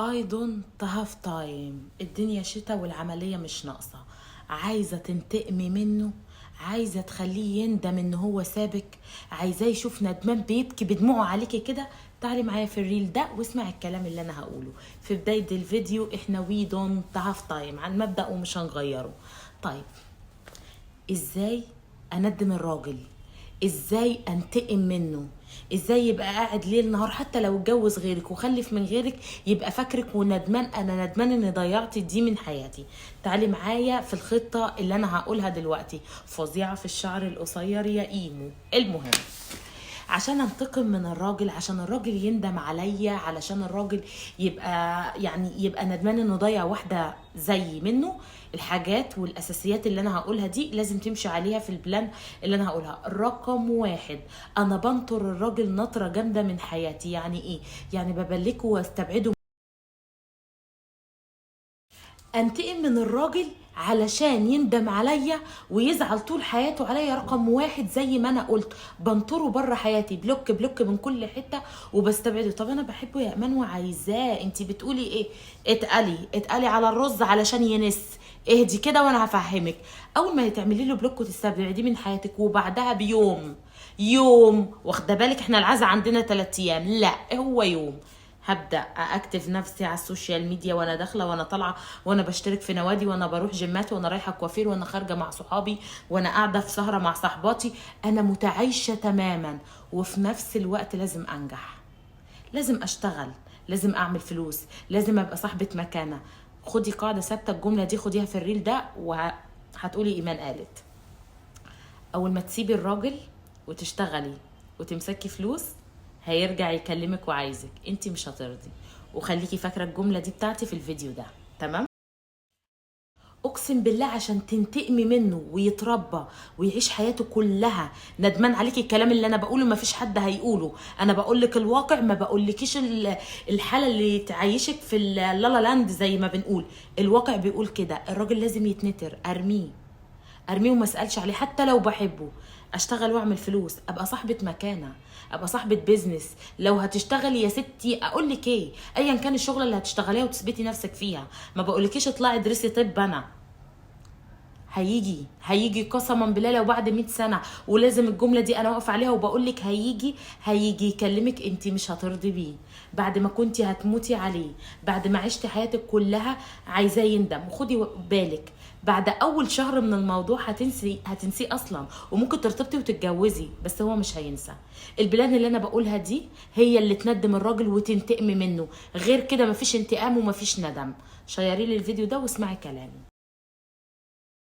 I don't have time. الدنيا شتا والعملية مش ناقصة. عايزة تنتقمي منه، عايزة تخليه يندم ان هو سابك، عايزاه يشوف ندمان بيبكي بدموعه عليكي كده. تعالي معايا في الريل ده واسمع الكلام اللي انا هقوله في بداية الفيديو. احنا we don't have time عن مبدأ ومش هنغيره. طيب، ازاي اندم الراجل؟ ازاي انتقم منه؟ ازاي يبقى قاعد ليل نهار حتى لو اتجوز غيرك وخلف من غيرك يبقى فاكرك وندمان؟ انا ندمان اني ضيعت دي من حياتي. تعالي معايا في الخطة اللي انا هقولها دلوقتي، فظيعة في الشعر القصير يا ايمو. المهم، عشان انتقم من الراجل، عشان الراجل يندم عليا، علشان الراجل يبقى ندمان انه ضيع واحده زي منه، الحاجات والاساسيات اللي انا هقولها دي لازم تمشي عليها في البلان اللي انا هقولها. رقم واحد، انا بنطر الراجل نطره جامده من حياتي. يعني ايه؟ يعني ببلكه واستبعده. انتقم من الراجل علشان يندم عليا ويزعل طول حياته عليا. رقم واحد، زي ما انا قلت، بنطره بره حياتي، بلوك بلوك من كل حته وبستبعده. طب انا بحبه يا امان وعايزاه، انت بتقولي ايه؟ اتقلي على الرز علشان ينس. اهدي كده وانا هفهمك. اول ما تعملي له بلوك وتستبعديه من حياتك وبعدها بيوم واخده بالك، احنا العزا عندنا 3 ايام، لا هو يوم، هبدا اكتف نفسي على السوشيال ميديا وانا داخله وانا طالعه وانا بشترك في نوادي وانا بروح جيمات وانا رايحه كوافير وانا خارجه مع صحابي وانا قاعده في سهره مع صحباتي. انا متعايشه تماما، وفي نفس الوقت لازم انجح، لازم اشتغل، لازم اعمل فلوس، لازم ابقى صاحبه مكانه. خدي قاعده ثابته، الجمله دي خديها في الريل ده وهتقولي ايمان قالت. اول ما تسيبي الراجل وتشتغلي وتمسكي فلوس هيرجع يكلمك وعايزك، انت مش هترضي. وخليكي فاكره الجمله دي بتاعتي في الفيديو ده، تمام؟ اقسم بالله عشان تنتقمي منه ويتربى ويعيش حياته كلها ندمان عليكي. الكلام اللي انا بقوله مفيش حد هيقوله، انا بقولك الواقع، ما بقولكيش الحاله اللي تعيشك في اللالا لاند زي ما بنقول. الواقع بيقول كده. الراجل لازم يتنتر، ارميه وما اسالش عليه حتى لو بحبه. اشتغل واعمل فلوس، ابقى صاحبه مكانه، ابقى صاحبه بيزنس. لو هتشتغلي يا ستي اقول لك ايه، ايا كان الشغله اللي هتشتغليها وتثبتي نفسك فيها، ما بقولكيش اطلعي ادرسي طب. انا هيجي قسما بالله لو بعد 100 سنه، ولازم الجمله دي انا واقف عليها وبقول لك هيجي يكلمك، انت مش هترضي بيه. بعد ما كنتي هتموتي عليه، بعد ما عشتي حياتك كلها عايزاه يندم. وخدي بالك، بعد اول شهر من الموضوع هتنسيه اصلا، وممكن ترتبطي وتتجوزي، بس هو مش هينسى. البلان اللي انا بقولها دي هي اللي تندم الراجل وتنتقمي منه، غير كده مفيش انتقام ومفيش ندم. شيري لي الفيديو ده واسمعي كلامي.